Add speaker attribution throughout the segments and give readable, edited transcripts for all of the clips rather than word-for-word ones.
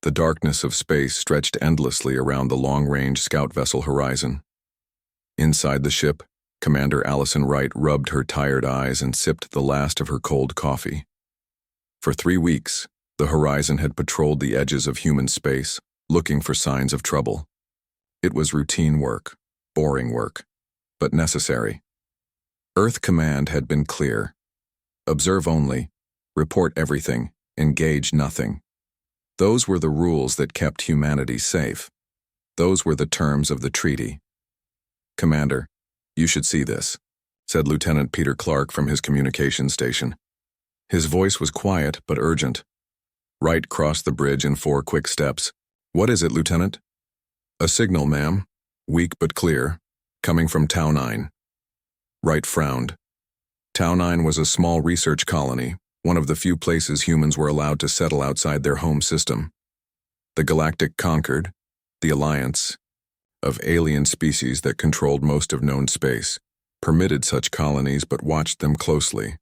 Speaker 1: The darkness of space stretched endlessly around the long-range scout vessel horizon. Inside the ship, Commander Allison Wright rubbed her tired eyes and sipped the last of her cold coffee. For 3 weeks, the horizon had patrolled the edges of human space, looking for signs of trouble. It was routine work, boring work, but necessary. Earth command had been clear. Observe only, report everything, engage nothing. Those were the rules that kept humanity safe. Those were the terms of the treaty. "Commander, you should see this," said Lieutenant Peter Clark from his communication station. His voice was quiet but urgent. Wright crossed the bridge in 4 quick steps. "What is it, Lieutenant?" "A signal, ma'am. Weak but clear. Coming from Tau 9. Wright frowned. Tau 9 was a small research colony, one of the few places humans were allowed to settle outside their home system. The Galactic Concord, the alliance of alien species that controlled most of known space, permitted such colonies but watched them closely.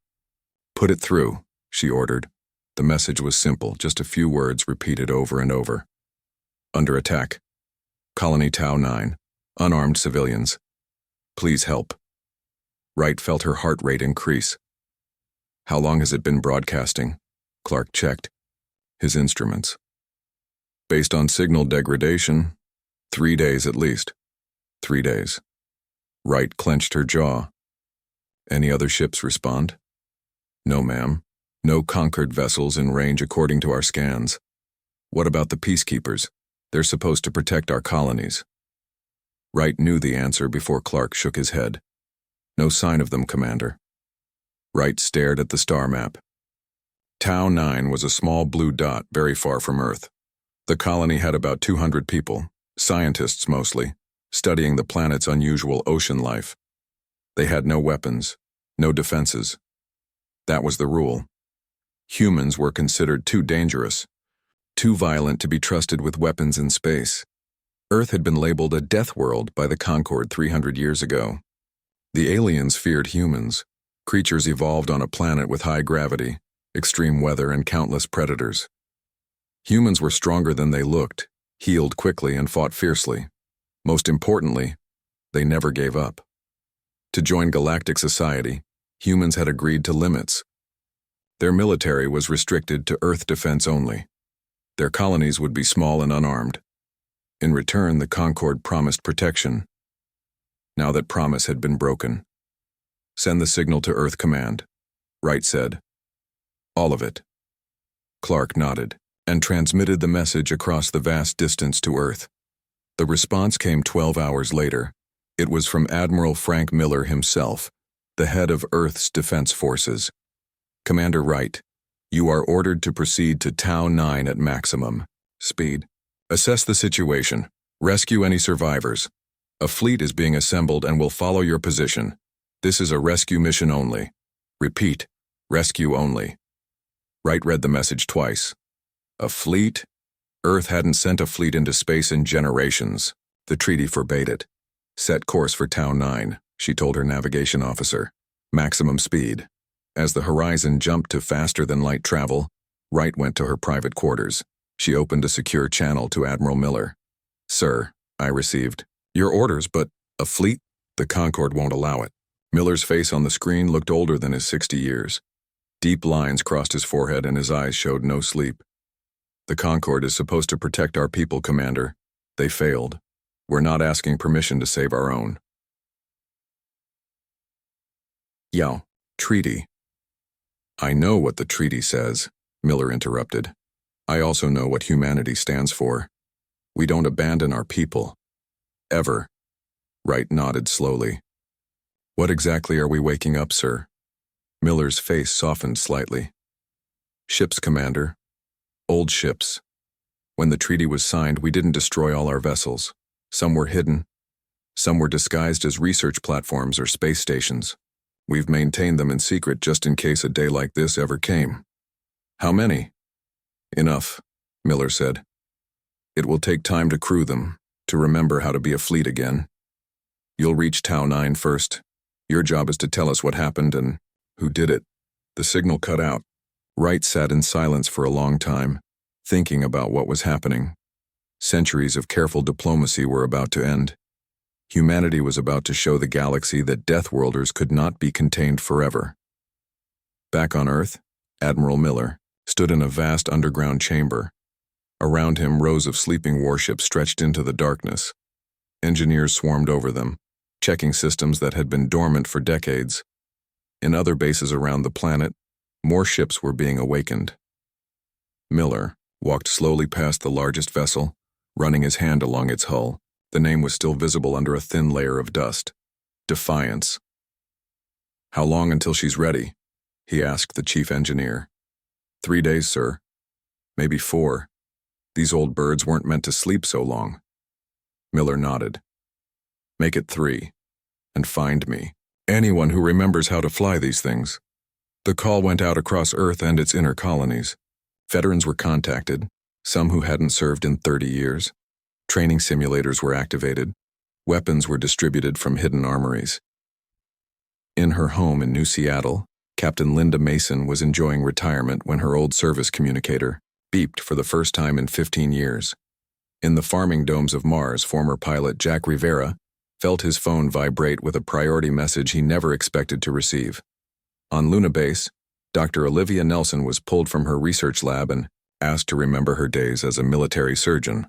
Speaker 1: "Put it through," she ordered. The message was simple, just a few words repeated over and over. "Under attack. Colony Tau 9. Unarmed civilians. Please help." Wright felt her heart rate increase. "How long has it been broadcasting?" Clark checked. His instruments. "Based on signal degradation, 3 days at least." 3 days. Wright clenched her jaw. "Any other ships respond?" "No, ma'am. No conquered vessels in range according to our scans." "What about the peacekeepers? They're supposed to protect our colonies." Wright knew the answer before Clark shook his head. "No sign of them, Commander." Wright stared at the star map. Tau 9 was a small blue dot very far from Earth. The colony had about 200 people, scientists mostly, studying the planet's unusual ocean life. They had no weapons, no defenses. That was the rule. Humans were considered too dangerous, too violent to be trusted with weapons in space. Earth had been labeled a death world by the Concorde 300 years ago. The aliens feared humans, creatures evolved on a planet with high gravity, extreme weather, and countless predators. Humans were stronger than they looked, healed quickly, and fought fiercely. Most importantly, they never gave up. To join galactic society, humans had agreed to limits. Their military was restricted to Earth defense only. Their colonies would be small and unarmed. In return, the Concorde promised protection. Now that promise had been broken. "Send the signal to Earth Command," Wright said. "All of it." Clark nodded and transmitted the message across the vast distance to Earth. The response came 12 hours later. It was from Admiral Frank Miller himself, the head of Earth's defense forces. "Commander Wright, you are ordered to proceed to Tau 9 at maximum speed. Assess the situation. Rescue any survivors. A fleet is being assembled and will follow your position. This is a rescue mission only. Repeat, rescue only." Wright read the message twice. A fleet? Earth hadn't sent a fleet into space in generations. The treaty forbade it. "Set course for Tau 9, she told her navigation officer. "Maximum speed." As the horizon jumped to faster-than-light travel, Wright went to her private quarters. She opened a secure channel to Admiral Miller. "Sir, I received your orders, but a fleet? The Concorde won't allow it." Miller's face on the screen looked older than his 60 years. Deep lines crossed his forehead and his eyes showed no sleep. "The Concorde is supposed to protect our people, Commander. They failed. We're not asking permission to save our own." "Yow, treaty." "I know what the treaty says," Miller interrupted. "I also know what humanity stands for. We don't abandon our people. Ever." Wright nodded slowly. "What exactly are we waking up, sir?" Miller's face softened slightly. "Ships, Commander. Old ships. When the treaty was signed, we didn't destroy all our vessels. Some were hidden. Some were disguised as research platforms or space stations. We've maintained them in secret just in case a day like this ever came." "How many?" "Enough," Miller said. "It will take time to crew them, to remember how to be a fleet again. You'll reach Tau 9 first. Your job is to tell us what happened and who did it." The signal cut out. Wright sat in silence for a long time, thinking about what was happening. Centuries of careful diplomacy were about to end. Humanity was about to show the galaxy that Deathworlders could not be contained forever. Back on Earth, Admiral Miller stood in a vast underground chamber. Around him, rows of sleeping warships stretched into the darkness. Engineers swarmed over them, checking systems that had been dormant for decades. In other bases around the planet, more ships were being awakened. Miller walked slowly past the largest vessel, running his hand along its hull. The name was still visible under a thin layer of dust. Defiance. "How long until she's ready?" he asked the chief engineer. 3 days, sir. Maybe 4. These old birds weren't meant to sleep so long." Miller nodded. "Make it 3. And find me anyone who remembers how to fly these things." The call went out across Earth and its inner colonies. Veterans were contacted, some who hadn't served in 30 years. Training simulators were activated. Weapons were distributed from hidden armories. In her home in New Seattle, Captain Linda Mason was enjoying retirement when her old service communicator beeped for the first time in 15 years. In the farming domes of Mars, former pilot Jack Rivera felt his phone vibrate with a priority message he never expected to receive. On Luna Base, Dr. Olivia Nelson was pulled from her research lab and asked to remember her days as a military surgeon.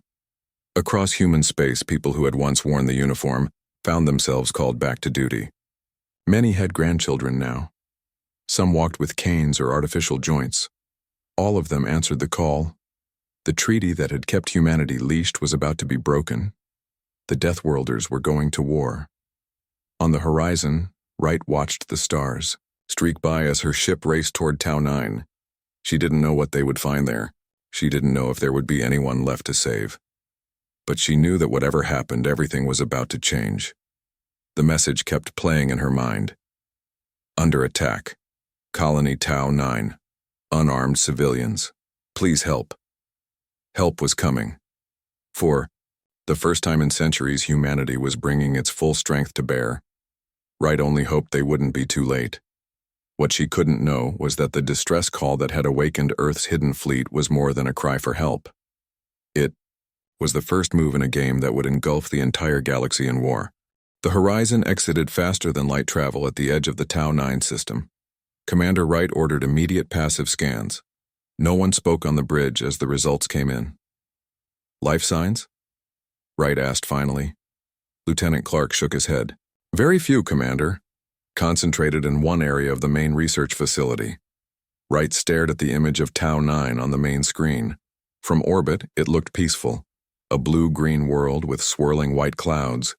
Speaker 1: Across human space, people who had once worn the uniform found themselves called back to duty. Many had grandchildren now. Some walked with canes or artificial joints. All of them answered the call. The treaty that had kept humanity leashed was about to be broken. The Deathworlders were going to war. On the horizon, Wright watched the stars streak by as her ship raced toward Tau 9. She didn't know what they would find there. She didn't know if there would be anyone left to save. But she knew that whatever happened, everything was about to change. The message kept playing in her mind. Under attack. Colony Tau 9. Unarmed civilians. Please help. Help was coming. For the first time in centuries, humanity was bringing its full strength to bear. Wright only hoped they wouldn't be too late. What she couldn't know was that the distress call that had awakened Earth's hidden fleet was more than a cry for help. It was the first move in a game that would engulf the entire galaxy in war. The horizon exited faster than light travel at the edge of the Tau 9 system. Commander Wright ordered immediate passive scans. No one spoke on the bridge as the results came in. "Life signs?" Wright asked finally. Lieutenant Clark shook his head. "Very few, Commander. Concentrated in one area of the main research facility." Wright stared at the image of Tau 9 on the main screen. From orbit, it looked peaceful. A blue-green world with swirling white clouds.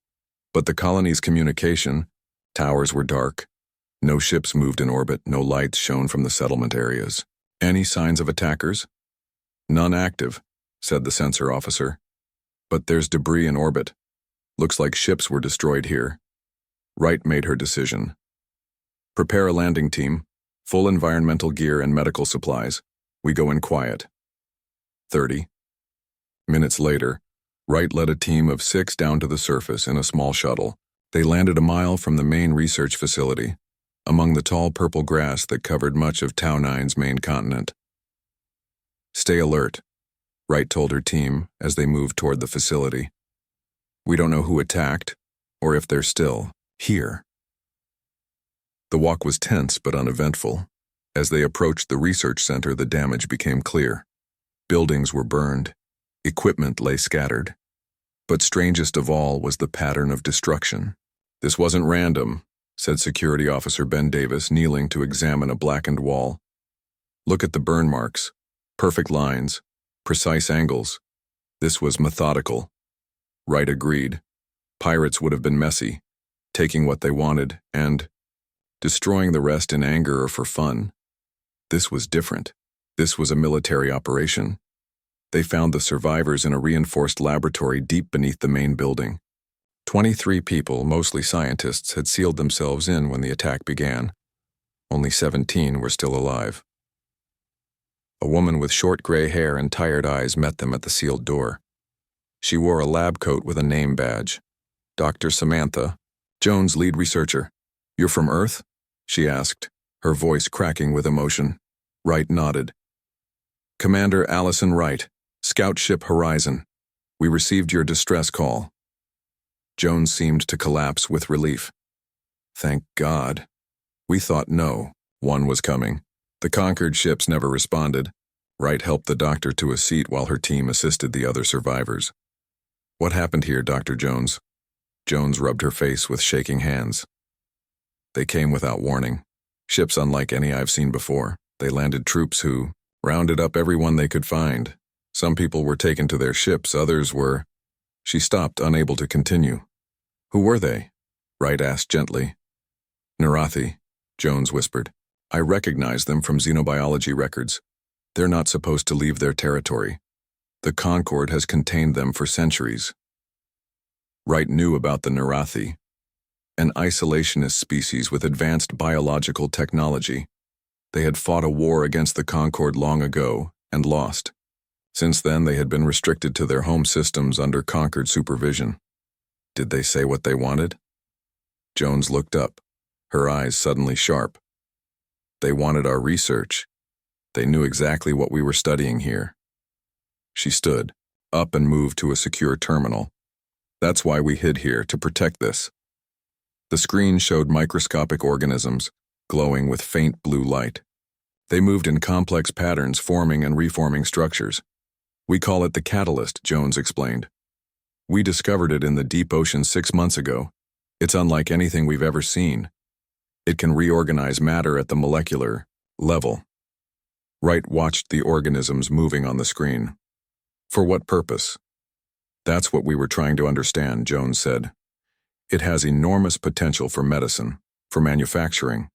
Speaker 1: But the colony's communication, towers were dark. No ships moved in orbit, no lights shone from the settlement areas. "Any signs of attackers?" "None active," said the sensor officer. "But there's debris in orbit. Looks like ships were destroyed here." Wright made her decision. "Prepare a landing team, full environmental gear and medical supplies. We go in quiet." 30 minutes later, Wright led a team of 6 down to the surface in a small shuttle. They landed a mile from the main research facility, among the tall purple grass that covered much of Tau 9's main continent. "Stay alert," Wright told her team as they moved toward the facility. "We don't know who attacked, or if they're still here." The walk was tense but uneventful. As they approached the research center, the damage became clear. Buildings were burned. Equipment lay scattered. But strangest of all was the pattern of destruction. "This wasn't random," said Security Officer Ben Davis, kneeling to examine a blackened wall. "Look at the burn marks. Perfect lines. Precise angles. This was methodical." Wright agreed. Pirates would have been messy, taking what they wanted and destroying the rest in anger or for fun. This was different. This was a military operation. They found the survivors in a reinforced laboratory deep beneath the main building. 23 people, mostly scientists, had sealed themselves in when the attack began. Only 17 were still alive. A woman with short gray hair and tired eyes met them at the sealed door. She wore a lab coat with a name badge. "Dr. Samantha Jones, lead researcher. You're from Earth?" she asked, her voice cracking with emotion. Wright nodded. Commander Allison Wright, Scout Ship Horizon. We received your distress call. Jones seemed to collapse with relief. Thank God. We thought no one was coming. The conquered ships never responded. Wright helped the doctor to a seat while her team assisted the other survivors. What happened here, Dr. Jones? Jones rubbed her face with shaking hands. They came without warning. Ships unlike any I've seen before. They landed troops who rounded up everyone they could find. Some people were taken to their ships, others were... She stopped, unable to continue. Who were they? Wright asked gently. Narathi, Jones whispered. I recognize them from xenobiology records. They're not supposed to leave their territory. The Concord has contained them for centuries. Wright knew about the Narathi, an isolationist species with advanced biological technology. They had fought a war against the Concord long ago and lost. Since then, they had been restricted to their home systems under Concord supervision. Did they say what they wanted? Jones looked up, her eyes suddenly sharp. They wanted our research. They knew exactly what we were studying here. She stood up and moved to a secure terminal. That's why we hid here, to protect this. The screen showed microscopic organisms, glowing with faint blue light. They moved in complex patterns, forming and reforming structures. We call it the catalyst, Jones explained. We discovered it in the deep ocean 6 months ago. It's unlike anything we've ever seen. It can reorganize matter at the molecular level. Wright watched the organisms moving on the screen. For what purpose? That's what we were trying to understand, Jones said. It has enormous potential for medicine, for manufacturing.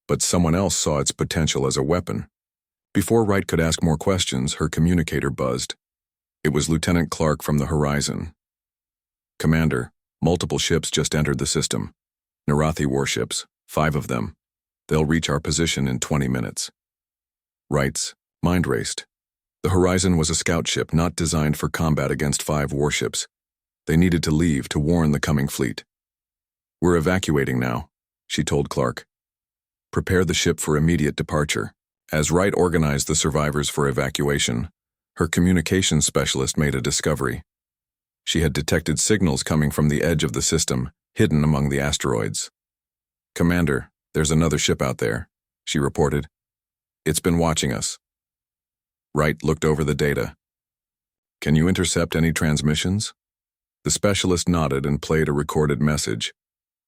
Speaker 1: But someone else saw its potential as a weapon. Before Wright could ask more questions, her communicator buzzed. It was Lieutenant Clark from the Horizon. Commander, multiple ships just entered the system. Narathi warships, 5 of them. They'll reach our position in 20 minutes. Wright's mind raced. The Horizon was a scout ship not designed for combat against 5 warships. They needed to leave to warn the coming fleet. We're evacuating now, she told Clark. Prepare the ship for immediate departure. As Wright organized the survivors for evacuation, her communications specialist made a discovery. She had detected signals coming from the edge of the system, hidden among the asteroids. Commander, there's another ship out there, she reported. It's been watching us. Wright looked over the data. Can you intercept any transmissions? The specialist nodded and played a recorded message.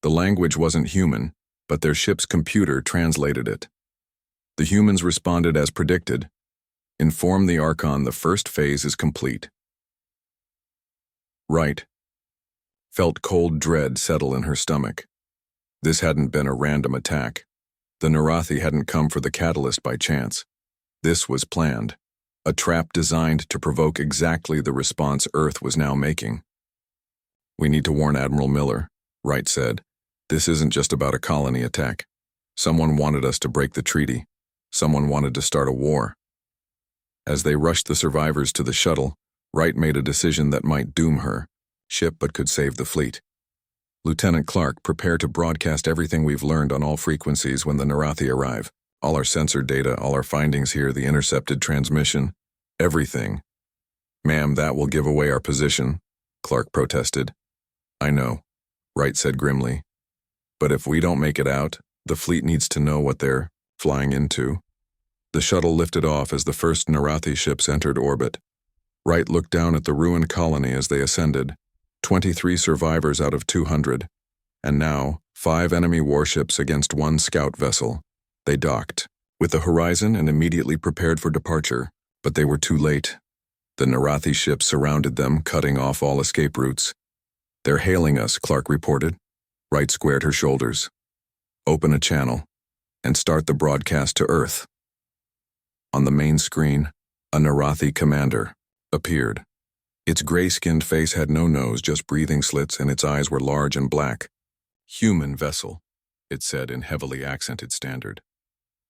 Speaker 1: The language wasn't human, but their ship's computer translated it. The humans responded as predicted. Inform the Archon the first phase is complete. Wright felt cold dread settle in her stomach. This hadn't been a random attack. The Narathi hadn't come for the catalyst by chance. This was planned, a trap designed to provoke exactly the response Earth was now making. We need to warn Admiral Miller, Wright said. This isn't just about a colony attack. Someone wanted us to break the treaty. Someone wanted to start a war. As they rushed the survivors to the shuttle, Wright made a decision that might doom her ship but could save the fleet. Lieutenant Clark, prepare to broadcast everything we've learned on all frequencies when the Narathi arrive. All our sensor data, all our findings here, the intercepted transmission, everything. Ma'am, that will give away our position, Clark protested. I know, Wright said grimly. But if we don't make it out, the fleet needs to know what they're flying into. The shuttle lifted off as the first Narathi ships entered orbit. Wright looked down at the ruined colony as they ascended. 23 survivors out of 200. And now, 5 enemy warships against 1 scout vessel. They docked with the Horizon and immediately prepared for departure, but they were too late. The Narathi ships surrounded them, cutting off all escape routes. They're hailing us, Clark reported. Wright squared her shoulders. Open a channel and start the broadcast to Earth. On the main screen, a Narathi commander appeared. Its gray-skinned face had no nose, just breathing slits, and its eyes were large and black. Human vessel, it said in heavily accented standard.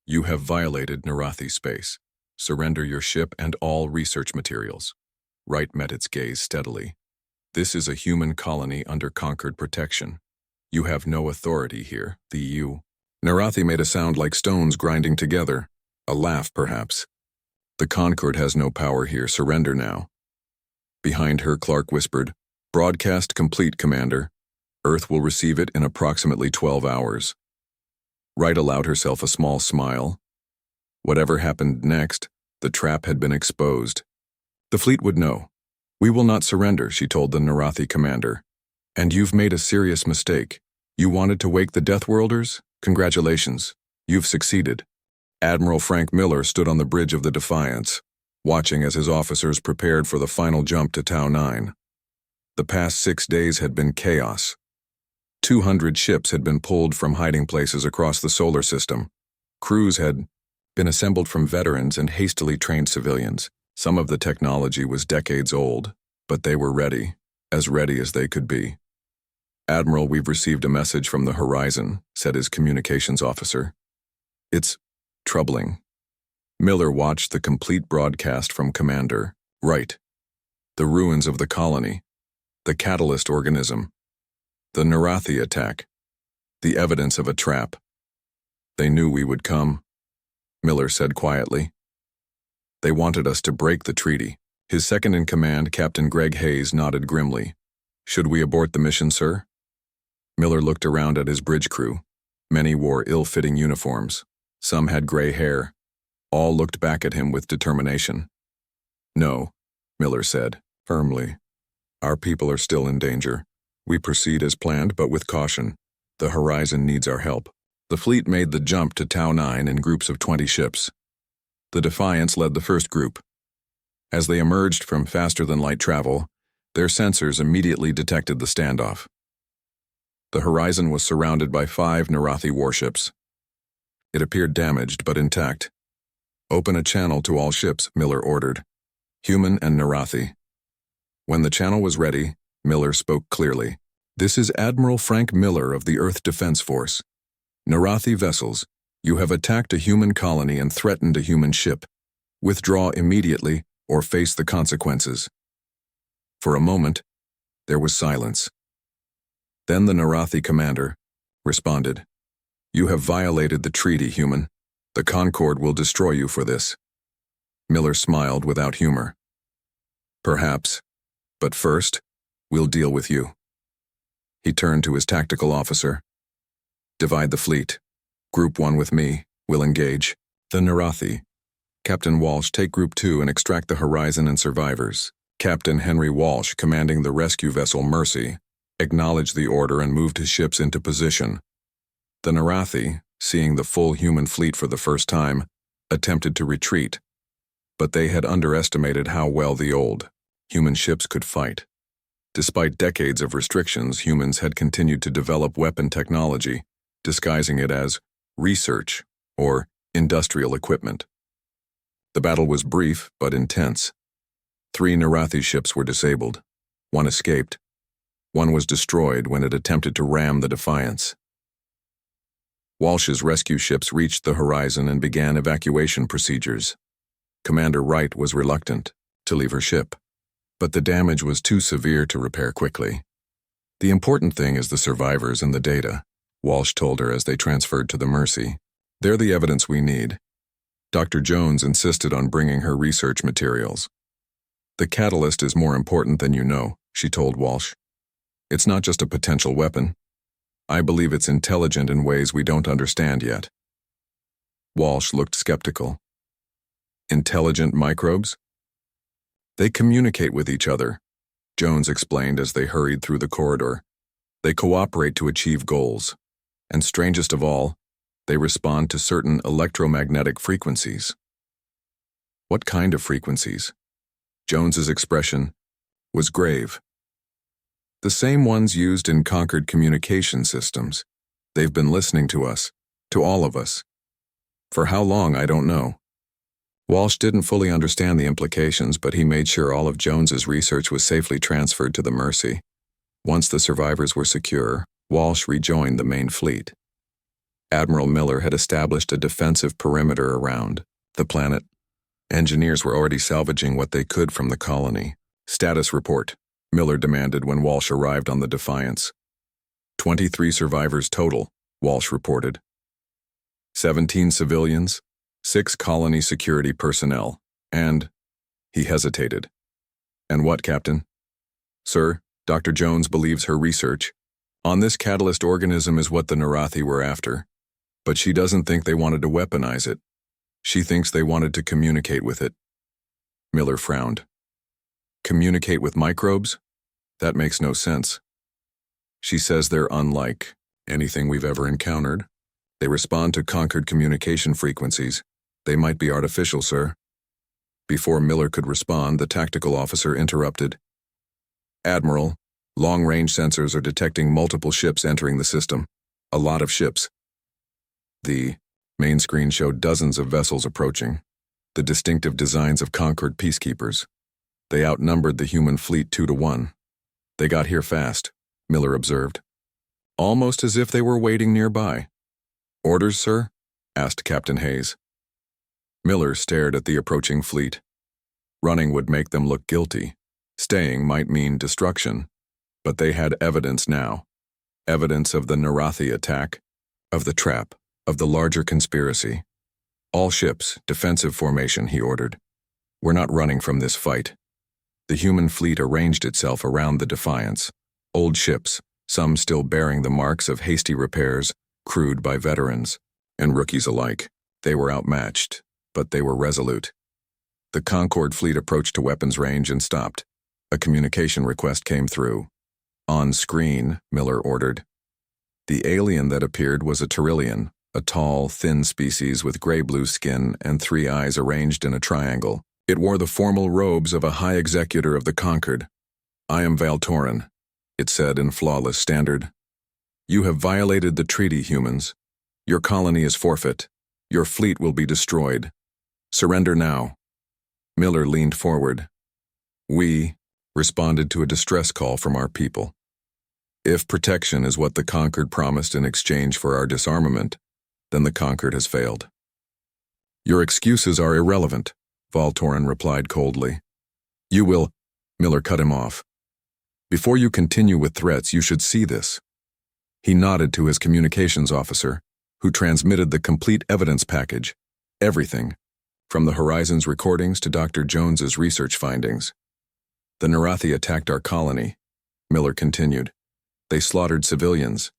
Speaker 1: You have violated Narathi space. Surrender your ship and all research materials. Wright met its gaze steadily. This is a human colony under Concord protection. You have no authority here, the EU. Narathi made a sound like stones grinding together. A laugh, perhaps. The Concord has no power here. Surrender now. Behind her, Clark whispered, "Broadcast complete, Commander. Earth will receive it in approximately 12 hours. Wright allowed herself a small smile. Whatever happened next, the trap had been exposed. The fleet would know. "We will not surrender," she told the Narathi commander. "And you've made a serious mistake. You wanted to wake the Deathworlders? Congratulations. You've succeeded." Admiral Frank Miller stood on the bridge of the Defiance, watching as his officers prepared for the final jump to Tau 9. The past 6 days had been chaos. 200 ships had been pulled from hiding places across the solar system. Crews had been assembled from veterans and hastily trained civilians. Some of the technology was decades old, but they were ready as they could be. "Admiral, we've received a message from the horizon," said his communications officer. "It's troubling." Miller watched the complete broadcast from Commander Wright. The ruins of the colony, the catalyst organism, the Narathi attack, the evidence of a trap. "They knew we would come," Miller said quietly. "They wanted us to break the treaty." His second-in-command, Captain Greg Hayes, nodded grimly. "Should we abort the mission, sir?" Miller looked around at his bridge crew. Many wore ill-fitting uniforms. Some had gray hair. All looked back at him with determination. "No," Miller said, firmly. "Our people are still in danger. We proceed as planned, but with caution. The horizon needs our help." The fleet made the jump to Tau 9 in groups of 20 ships. The Defiance led the first group. As they emerged from faster-than-light travel, their sensors immediately detected the standoff. The horizon was surrounded by 5 Narathi warships. It appeared damaged but intact. "Open a channel to all ships," Miller ordered. "Human and Narathi." When the channel was ready, Miller spoke clearly. "This is Admiral Frank Miller of the Earth Defense Force. Narathi vessels, you have attacked a human colony and threatened a human ship. Withdraw immediately or face the consequences." For a moment, there was silence. Then the Narathi commander responded, "You have violated the treaty, human. The Concord will destroy you for this." Miller smiled without humor. "Perhaps, but first, we'll deal with you." He turned to his tactical officer. "Divide the fleet. Group 1 with me. We'll engage the Narathi. Captain Walsh, take Group 2 and extract the horizon and survivors." Captain Henry Walsh, commanding the rescue vessel Mercy, acknowledged the order and moved his ships into position. The Narathi, seeing the full human fleet for the first time, attempted to retreat, but they had underestimated how well the old human ships could fight. Despite decades of restrictions, humans had continued to develop weapon technology, disguising it as research or industrial equipment. The battle was brief but intense. 3 Narathi ships were disabled. 1 escaped. 1 was destroyed when it attempted to ram the Defiance. Walsh's rescue ships reached the horizon and began evacuation procedures. Commander Wright was reluctant to leave her ship, but the damage was too severe to repair quickly. "The important thing is the survivors and the data," Walsh told her as they transferred to the Mercy. "They're the evidence we need." Dr. Jones insisted on bringing her research materials. "The catalyst is more important than you know," she told Walsh. "It's not just a potential weapon. I believe it's intelligent in ways we don't understand yet." Walsh looked skeptical. "Intelligent microbes?" "They communicate with each other," Jones explained as they hurried through the corridor. "They cooperate to achieve goals. And strangest of all, they respond to certain electromagnetic frequencies." "What kind of frequencies?" Jones's expression was grave. "The same ones used in conquered communication systems. They've been listening to us, to all of us. For how long, I don't know." Walsh didn't fully understand the implications, but he made sure all of Jones's research was safely transferred to the Mercy. Once the survivors were secure, Walsh rejoined the main fleet. Admiral Miller had established a defensive perimeter around the planet. Engineers were already salvaging what they could from the colony. "Status report," Miller demanded when Walsh arrived on the Defiance. 23 survivors total, Walsh reported. 17 civilians, 6 colony security personnel, And he hesitated. And what, Captain? Sir, Dr. Jones believes her research on this catalyst organism is what the Narathi were after, but she doesn't think they wanted to weaponize it. She thinks they wanted to communicate with it. Miller frowned. Communicate with microbes? That makes no sense. She says they're unlike anything we've ever encountered. They respond to conquered communication frequencies. They might be artificial, sir. Before Miller could respond, the tactical officer interrupted. Admiral, long-range sensors are detecting multiple ships entering the system. A lot of ships. The main screen showed dozens of vessels approaching, the distinctive designs of conquered peacekeepers. They outnumbered the human fleet 2-1. They got here fast, Miller observed. Almost as if they were waiting nearby. Orders, sir? Asked Captain Hayes. Miller stared at the approaching fleet. Running would make them look guilty. Staying might mean destruction. But they had evidence now. Evidence of the Narathi attack, of the trap, of the larger conspiracy. All ships, defensive formation, he ordered. We're not running from this fight. The human fleet arranged itself around the Defiance. Old ships, some still bearing the marks of hasty repairs, crewed by veterans, and rookies alike. They were outmatched, but they were resolute. The Concorde fleet approached to weapons range and stopped. A communication request came through. On screen, Miller ordered. The alien that appeared was a Tyrillian, a tall, thin species with gray-blue skin and 3 eyes arranged in a triangle. It wore the formal robes of a high executor of the Conquered. I am Valtorin, it said in flawless standard. You have violated the treaty, humans. Your colony is forfeit. Your fleet will be destroyed. Surrender now. Miller leaned forward. We responded to a distress call from our people. If protection is what the Conquered promised in exchange for our disarmament, then the Conquered has failed. Your excuses are irrelevant, Valtorin replied coldly. You will, Miller cut him off. Before you continue with threats, you should see this. He nodded to his communications officer, who transmitted the complete evidence package, everything, from the Horizons recordings to Dr. Jones's research findings. The Narathi attacked our colony, Miller continued. They slaughtered civilians.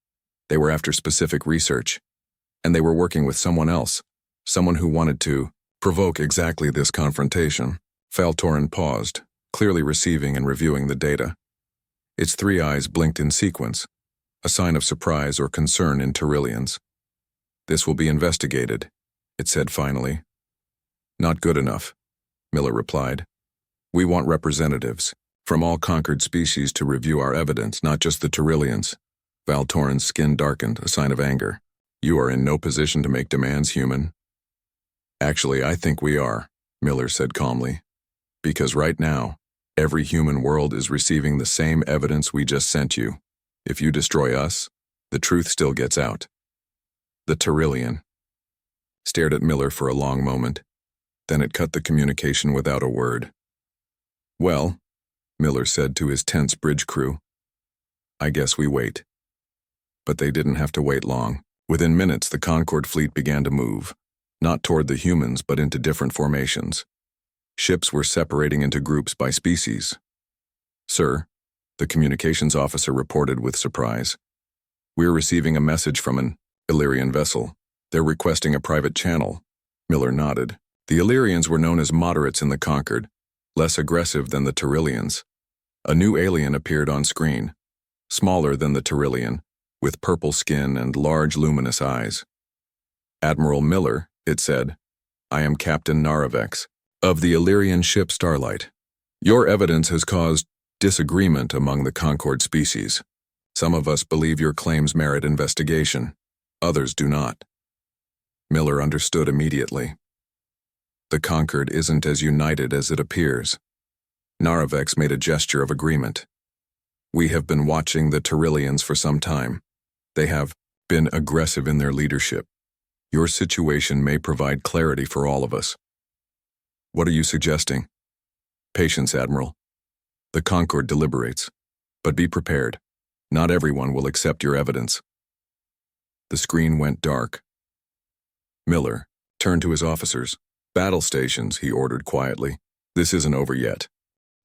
Speaker 1: They were after specific research. And they were working with someone else, someone who wanted to provoke exactly this confrontation. Valtorin paused, clearly receiving and reviewing the data. Its 3 eyes blinked in sequence, a sign of surprise or concern in Tyrillians. This will be investigated, it said finally. Not good enough, Miller replied. We want representatives from all conquered species to review our evidence, not just the Tyrillians. Valtorin's skin darkened, a sign of anger. You are in no position to make demands, human. Actually, I think we are, Miller said calmly. Because right now, every human world is receiving the same evidence we just sent you. If you destroy us, the truth still gets out. The Tyrillian stared at Miller for a long moment. Then it cut the communication without a word. Well, Miller said to his tense bridge crew, I guess we wait. But they didn't have to wait long. Within minutes, the Concorde fleet began to move, not toward the humans, but into different formations. Ships were separating into groups by species. Sir, the communications officer reported with surprise. We're receiving a message from an Illyrian vessel. They're requesting a private channel. Miller nodded. The Illyrians were known as moderates in the Conquered, less aggressive than the Tyrillians. A new alien appeared on screen, smaller than the Tyrillian, with purple skin and large luminous eyes. Admiral Miller, it said, I am Captain Naravex, of the Illyrian ship Starlight. Your evidence has caused disagreement among the Concorde species. Some of us believe your claims merit investigation. Others do not. Miller understood immediately. The Conquered isn't as united as it appears. Naravex made a gesture of agreement. We have been watching the Tyrillians for some time. They have been aggressive in their leadership. Your situation may provide clarity for all of us. What are you suggesting? Patience, Admiral. The Concorde deliberates, but be prepared. Not everyone will accept your evidence. The screen went dark. Miller turned to his officers. Battle stations, he ordered quietly. This isn't over yet.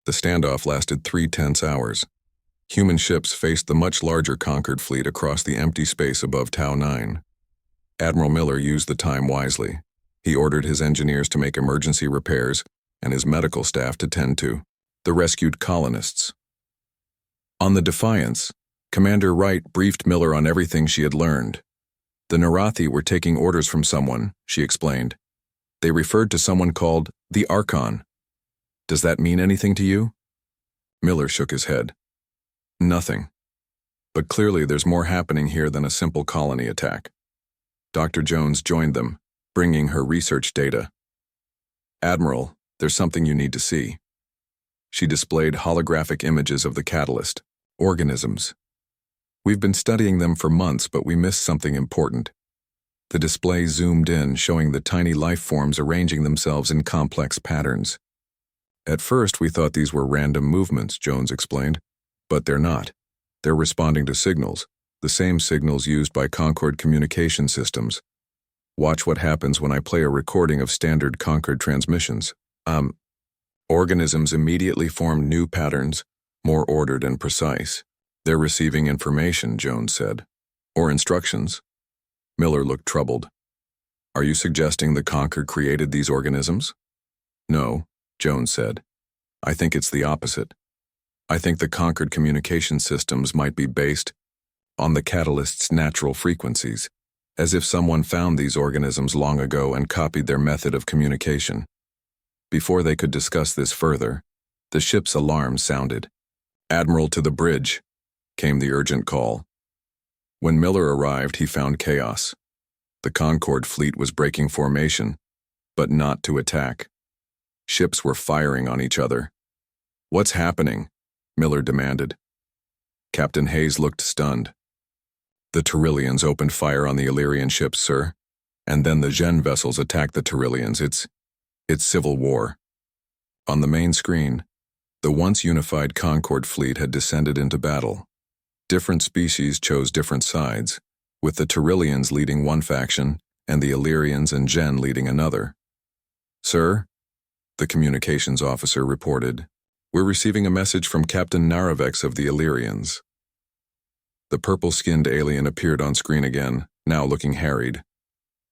Speaker 1: The standoff lasted 3 tense hours. Human ships faced the much larger Concord fleet across the empty space above Tau 9. Admiral Miller used the time wisely. He ordered his engineers to make emergency repairs and his medical staff to tend to the rescued colonists. On the Defiance, Commander Wright briefed Miller on everything she had learned. The Narathi were taking orders from someone, she explained. They referred to someone called the Archon. Does that mean anything to you? Miller shook his head. Nothing. But clearly there's more happening here than a simple colony attack. Dr. Jones joined them, bringing her research data. Admiral, there's something you need to see. She displayed holographic images of the catalyst, organisms. We've been studying them for months, but we missed something important. The display zoomed in, showing the tiny life forms arranging themselves in complex patterns. At first, we thought these were random movements, Jones explained, but they're not. They're responding to signals, the same signals used by Concord communication systems. Watch what happens when I play a recording of standard Concord transmissions. Organisms immediately form new patterns, more ordered and precise. They're receiving information, Jones said. Or instructions. Miller looked troubled. Are you suggesting the Concord created these organisms? No, Jones said. I think it's the opposite. I think the Concord communication systems might be based on the catalyst's natural frequencies, as if someone found these organisms long ago and copied their method of communication. Before they could discuss this further, the ship's alarm sounded. Admiral, to the bridge, came the urgent call. When Miller arrived, he found chaos. The Concord fleet was breaking formation, but not to attack. Ships were firing on each other. What's happening? Miller demanded. Captain Hayes looked stunned. The Taurillians opened fire on the Illyrian ships, sir, and then the Gen vessels attacked the Taurillians. It's civil war. On the main screen, the once unified Concord fleet had descended into battle. Different species chose different sides, with the Taurillians leading one faction and the Illyrians and Gen leading another. Sir, the communications officer reported, we're receiving a message from Captain Naravex of the Illyrians. The purple-skinned alien appeared on screen again, now looking harried.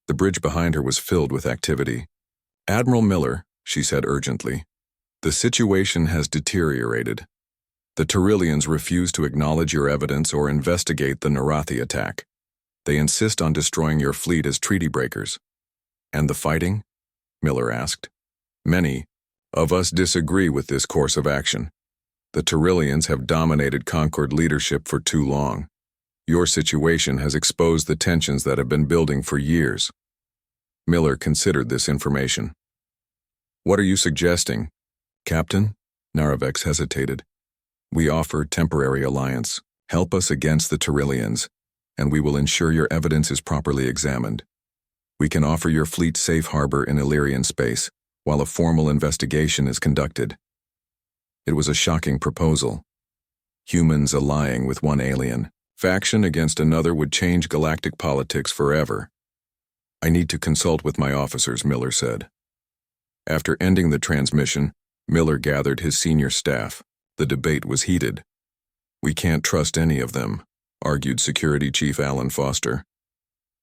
Speaker 1: The bridge behind her was filled with activity. Admiral Miller, she said urgently, the situation has deteriorated. The Taurillians refuse to acknowledge your evidence or investigate the Narathi attack. They insist on destroying your fleet as treaty breakers. And the fighting? Miller asked. Many of us disagree with this course of action. The Taurillians have dominated Concord leadership for too long. Your situation has exposed the tensions that have been building for years. Miller considered this information. What are you suggesting, Captain? Naravex hesitated. We offer temporary alliance. Help us against the Taurillians, and we will ensure your evidence is properly examined. We can offer your fleet safe harbor in Illyrian space, while a formal investigation is conducted. It was a shocking proposal. Humans allying with one alien, faction against another, would change galactic politics forever. I need to consult with my officers, Miller said. After ending the transmission, Miller gathered his senior staff. The debate was heated. We can't trust any of them, argued Security Chief Alan Foster.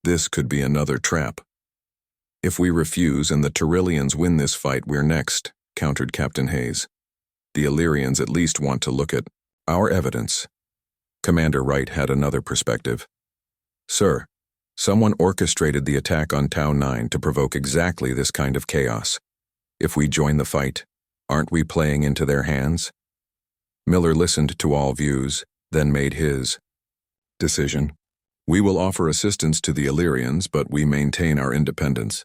Speaker 1: This could be another trap. If we refuse and the Taurillians win this fight, we're next, countered Captain Hayes. The Illyrians at least want to look at our evidence. Commander Wright had another perspective. Sir, someone orchestrated the attack on Tau 9 to provoke exactly this kind of chaos. If we join the fight, aren't we playing into their hands? Miller listened to all views, then made his decision. We will offer assistance to the Illyrians, but we maintain our independence.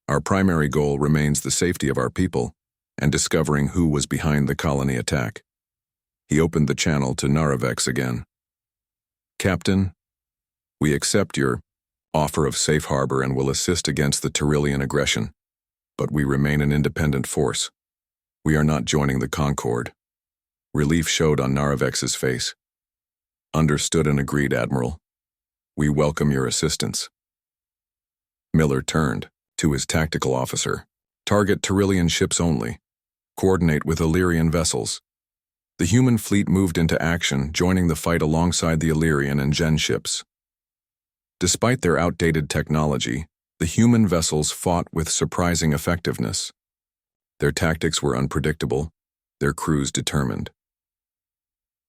Speaker 1: Our primary goal remains the safety of our people and discovering who was behind the colony attack. He opened the channel to Naravex again. Captain, we accept your offer of safe harbor and will assist against the Taurillian aggression, but we remain an independent force. We are not joining the Concord. Relief showed on Naravex's face. Understood and agreed, Admiral. We welcome your assistance. Miller turned to his tactical officer. Target Tyrillian ships only. Coordinate with Illyrian vessels. The human fleet moved into action, joining the fight alongside the Illyrian and Gen ships. Despite their outdated technology, the human vessels fought with surprising effectiveness. Their tactics were unpredictable, their crews determined.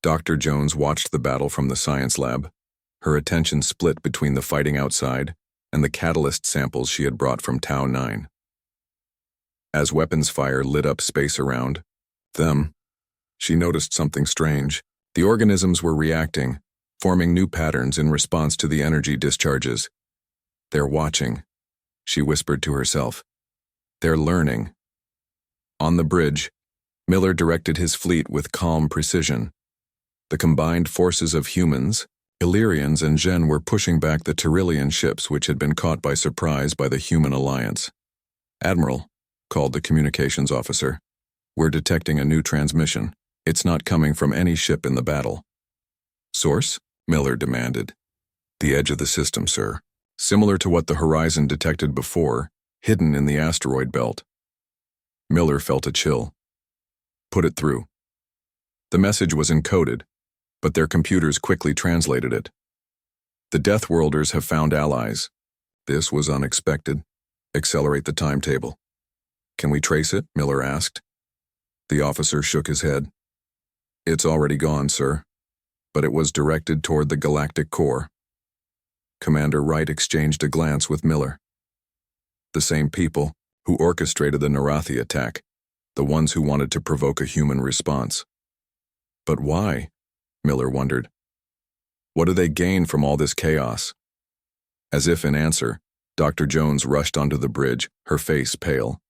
Speaker 1: Dr. Jones watched the battle from the science lab, her attention split between the fighting outside and the catalyst samples she had brought from Tau 9. As weapons fire lit up space around them, she noticed something strange. The organisms were reacting, forming new patterns in response to the energy discharges. They're watching, she whispered to herself. They're learning. On the bridge, Miller directed his fleet with calm precision. The combined forces of humans, Illyrians and Gen were pushing back the Tyrillian ships which had been caught by surprise by the human alliance. "Admiral," called the communications officer, "we're detecting a new transmission. It's not coming from any ship in the battle." "Source?" Miller demanded. "The edge of the system, sir. Similar to what the Horizon detected before, hidden in the asteroid belt." Miller felt a chill. "Put it through." The message was encoded, but their computers quickly translated it. "The Deathworlders have found allies." This was unexpected. "Accelerate the timetable." "Can we trace it?" Miller asked. The officer shook his head. "It's already gone, sir, but it was directed toward the Galactic core." Commander Wright exchanged a glance with Miller. The same people who orchestrated the Narathi attack, the ones who wanted to provoke a human response. But why? Miller wondered. What do they gain from all this chaos? As if in answer, Dr. Jones rushed onto the bridge, her face pale.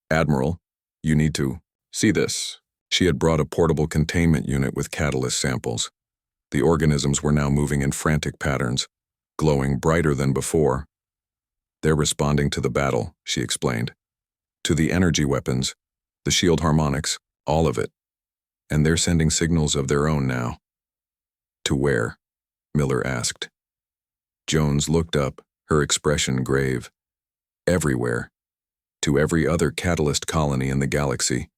Speaker 1: "Admiral, you need to see this." She had brought a portable containment unit with catalyst samples. The organisms were now moving in frantic patterns, glowing brighter than before. "They're responding to the battle," she explained. "To the energy weapons, the shield harmonics, all of it. And they're sending signals of their own now." "To where?" Miller asked. Jones looked up, her expression grave. "Everywhere. To every other catalyst colony in the galaxy.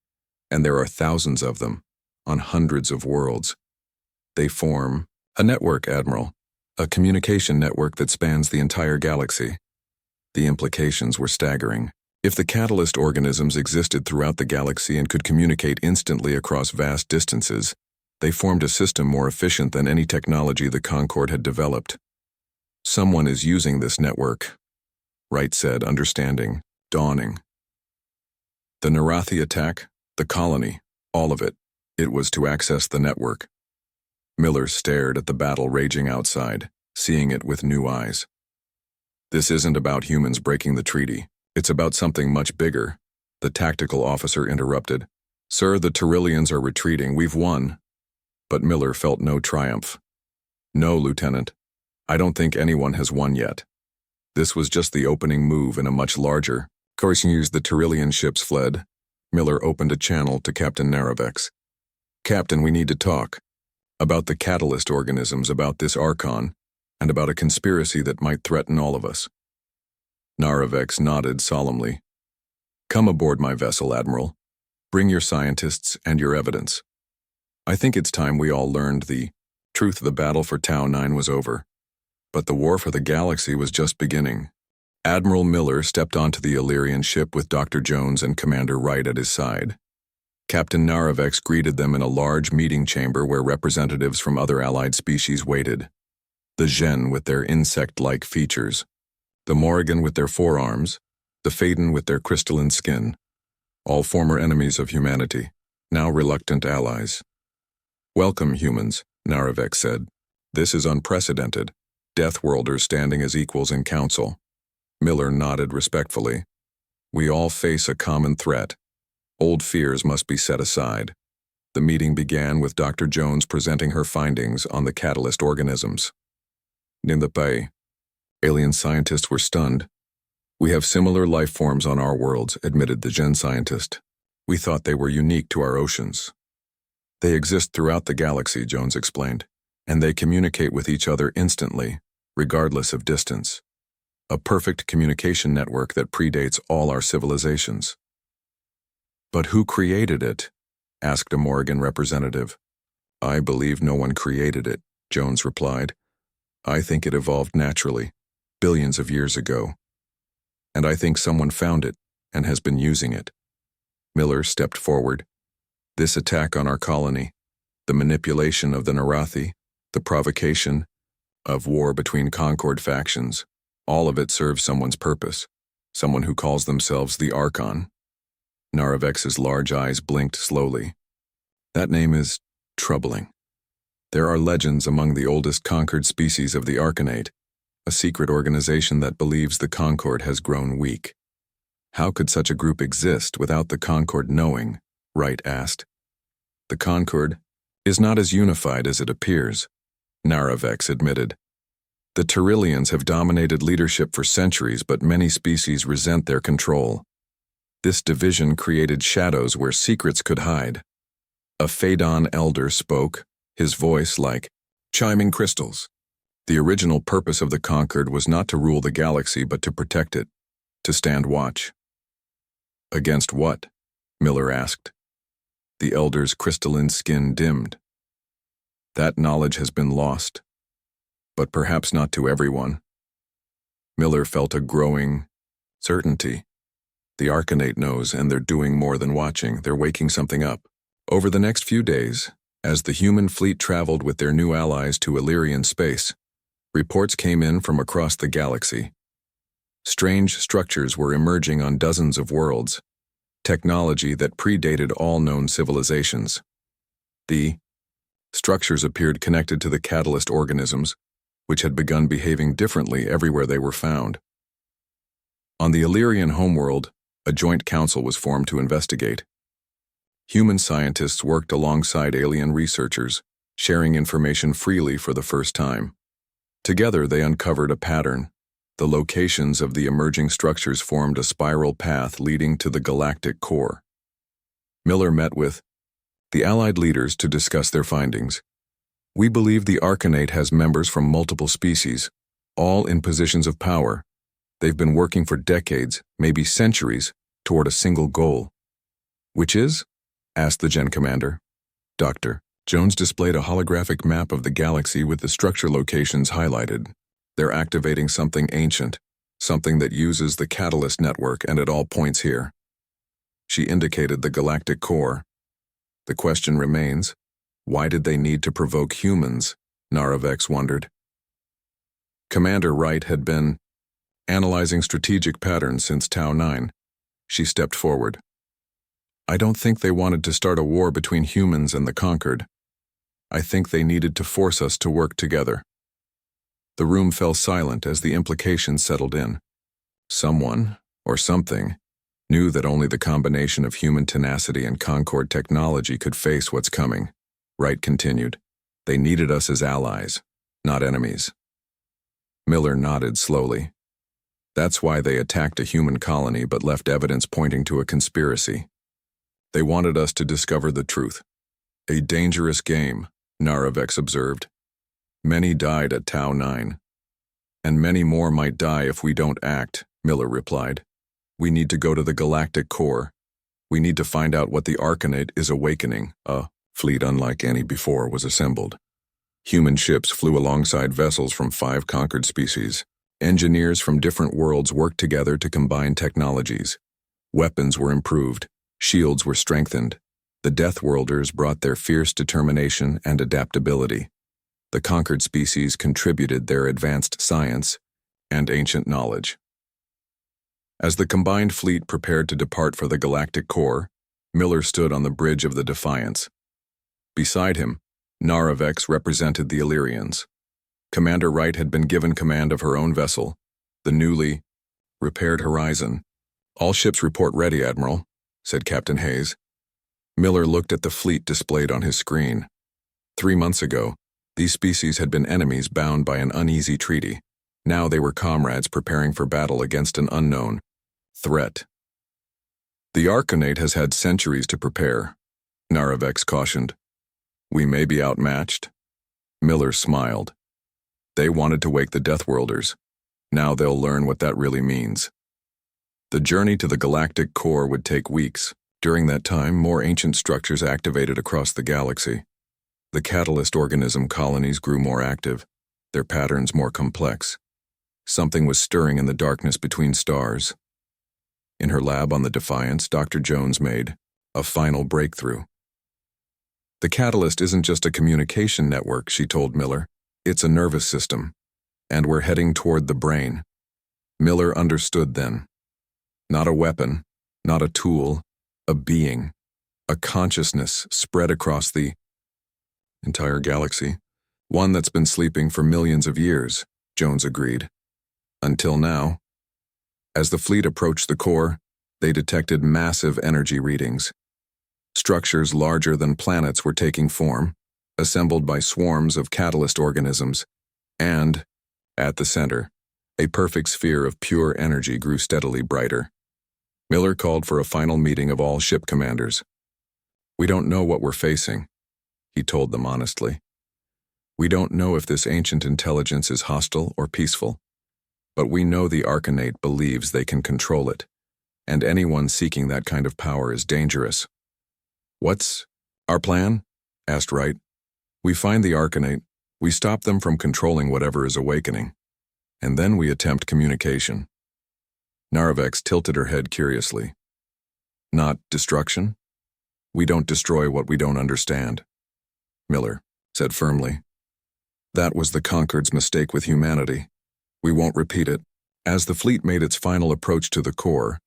Speaker 1: And there are thousands of them, on hundreds of worlds. They form a network, Admiral, a communication network that spans the entire galaxy." The implications were staggering. If the catalyst organisms existed throughout the galaxy and could communicate instantly across vast distances, they formed a system more efficient than any technology the Concord had developed. "Someone is using this network," Wright said, understanding, dawning. The Narathi attack, the colony, all of it. It was to access the network. Miller stared at the battle raging outside, seeing it with new eyes. "This isn't about humans breaking the treaty. It's about something much bigger," the tactical officer interrupted. "Sir, the Tyrillians are retreating. We've won." But Miller felt no triumph. "No, Lieutenant. I don't think anyone has won yet. This was just the opening move in a much larger course. As the Tyrillian ships fled, Miller opened a channel to Captain Naravex. "Captain, we need to talk. About the catalyst organisms, about this Archon, and about a conspiracy that might threaten all of us." Naravex nodded solemnly. "Come aboard my vessel, Admiral. Bring your scientists and your evidence. I think it's time we all learned the truth. The battle for Tau 9 was over, but the war for the galaxy was just beginning." Admiral Miller stepped onto the Illyrian ship with Dr. Jones and Commander Wright at his side. Captain Naravex greeted them in a large meeting chamber where representatives from other allied species waited. The Gen with their insect-like features, the Morrigan with their forearms, the Phaeton with their crystalline skin, all former enemies of humanity, now reluctant allies. "Welcome, humans," Naravex said. "This is unprecedented. Deathworlders standing as equals in council." Miller nodded respectfully. "We all face a common threat. Old fears must be set aside." The meeting began with Dr. Jones presenting her findings on the catalyst organisms. In the Bay, alien scientists were stunned. "We have similar life forms on our worlds," admitted the Gen scientist. "We thought they were unique to our oceans." "They exist throughout the galaxy," Jones explained, "and they communicate with each other instantly, regardless of distance. a perfect communication network that predates all our civilizations. But who created it? Asked a Morrigan representative. I believe no one created it, Jones replied. I think it evolved naturally, billions of years ago. And I think someone found it and has been using it. Miller stepped forward. This attack on our colony, the manipulation of the Narathi, the provocation of war between Concord factions, all of it serves someone's purpose, someone who calls themselves the Archon. Naravex's large eyes blinked slowly. That name is troubling. There are legends among the oldest conquered species of the Arcanate, a secret organization that believes the Concord has grown weak. How could such a group exist without the Concord knowing? Wright asked. The Concord is not as unified as it appears, Naravex admitted. The Tyrillians have dominated leadership for centuries, but many species resent their control. This division created shadows where secrets could hide. A Phaedon elder spoke, his voice like chiming crystals. The original purpose of the Concord was not to rule the galaxy, but to protect it, to stand watch. Against what? Miller asked. The elder's crystalline skin dimmed. That knowledge has been lost, but perhaps not to everyone. Miller felt a growing certainty. The Arcanate knows, and they're doing more than watching. They're waking something up. Over the next few days, as the human fleet traveled with their new allies to Illyrian space, reports came in from across the galaxy. Strange structures were emerging on dozens of worlds, technology that predated all known civilizations. The structures appeared connected to the catalyst organisms, which had begun behaving differently everywhere they were found. On the Illyrian homeworld, a joint council was formed to investigate. Human scientists worked alongside alien researchers, sharing information freely for the first time. Together, they uncovered a pattern. The locations of the emerging structures formed a spiral path leading to the galactic core. Miller met with the Allied leaders to discuss their findings. We believe the Arcanate has members from multiple species, all in positions of power. They've been working for decades, maybe centuries, toward a single goal. Which is? Asked the Gen Commander. Dr. Jones displayed a holographic map of the galaxy with the structure locations highlighted. They're activating something ancient, something that uses the catalyst network, and it all points here. She indicated the galactic core. The question remains, why did they need to provoke humans? Naravex wondered. Commander Wright had been analyzing strategic patterns since Tau 9. She stepped forward. I don't think they wanted to start a war between humans and the conquered. I think they needed to force us to work together. The room fell silent as the implications settled in. Someone, or something, knew that only the combination of human tenacity and Concord technology could face what's coming. Wright continued. They needed us as allies, not enemies. Miller nodded slowly. That's why they attacked a human colony but left evidence pointing to a conspiracy. They wanted us to discover the truth. A dangerous game, Naravex observed. Many died at Tau 9. And many more might die if we don't act, Miller replied. We need to go to the galactic core. We need to find out what the Arcanate is awakening. A fleet unlike any before was assembled. Human ships flew alongside vessels from 5 conquered species. Engineers from different worlds worked together to combine technologies. Weapons were improved. Shields were strengthened. The Deathworlders brought their fierce determination and adaptability. The conquered species contributed their advanced science and ancient knowledge. As the combined fleet prepared to depart for the galactic core, Miller stood on the bridge of the Defiance. Beside him, Naravex represented the Illyrians. Commander Wright had been given command of her own vessel, the newly repaired Horizon. All ships report ready, Admiral, said Captain Hayes. Miller looked at the fleet displayed on his screen. 3 months ago, these species had been enemies bound by an uneasy treaty. Now they were comrades preparing for battle against an unknown threat. The Arcanate has had centuries to prepare, Naravex cautioned. We may be outmatched. Miller smiled. They wanted to wake the Deathworlders. Now they'll learn what that really means. The journey to the galactic core would take weeks. During that time, more ancient structures activated across the galaxy. The catalyst organism colonies grew more active, their patterns more complex. Something was stirring in the darkness between stars. In her lab on the Defiance, Dr. Jones made a final breakthrough. The catalyst isn't just a communication network, she told Miller. It's a nervous system, and we're heading toward the brain. Miller understood then. Not a weapon, not a tool, a being, a consciousness spread across the entire galaxy. One that's been sleeping for millions of years, Jones agreed. Until now. As the fleet approached the core, they detected massive energy readings. Structures larger than planets were taking form, assembled by swarms of catalyst organisms, and, at the center, a perfect sphere of pure energy grew steadily brighter. Miller called for a final meeting of all ship commanders. We don't know what we're facing, he told them honestly. We don't know if this ancient intelligence is hostile or peaceful, but we know the Arcanate believes they can control it, and anyone seeking that kind of power is dangerous. What's our plan? Asked Wright. We find the Arcanate, we stop them from controlling whatever is awakening, and then we attempt communication. Narvex tilted her head curiously. Not destruction? We don't destroy what we don't understand, Miller said firmly. That was the Concord's mistake with humanity. We won't repeat it. As the fleet made its final approach to the core,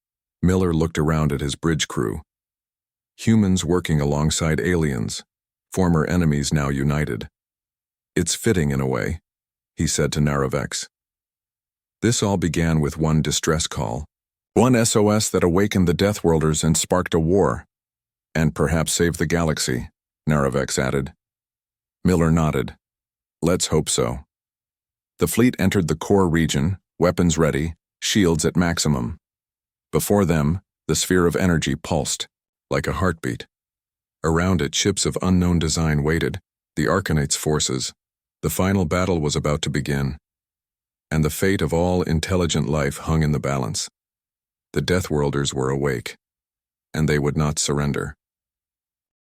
Speaker 1: Miller looked around at his bridge crew. Humans working alongside aliens, former enemies now united. It's fitting in a way, he said to Narvex. This all began with one distress call, one SOS that awakened the Deathworlders and sparked a war, and perhaps saved the galaxy, Narvex added. Miller nodded. Let's hope so. The fleet entered the core region, weapons ready, shields at maximum. Before them, the sphere of energy pulsed, like a heartbeat. Around it, ships of unknown design waited, the Arcanate's forces. The final battle was about to begin, and the fate of all intelligent life hung in the balance. The Deathworlders were awake, and they would not surrender.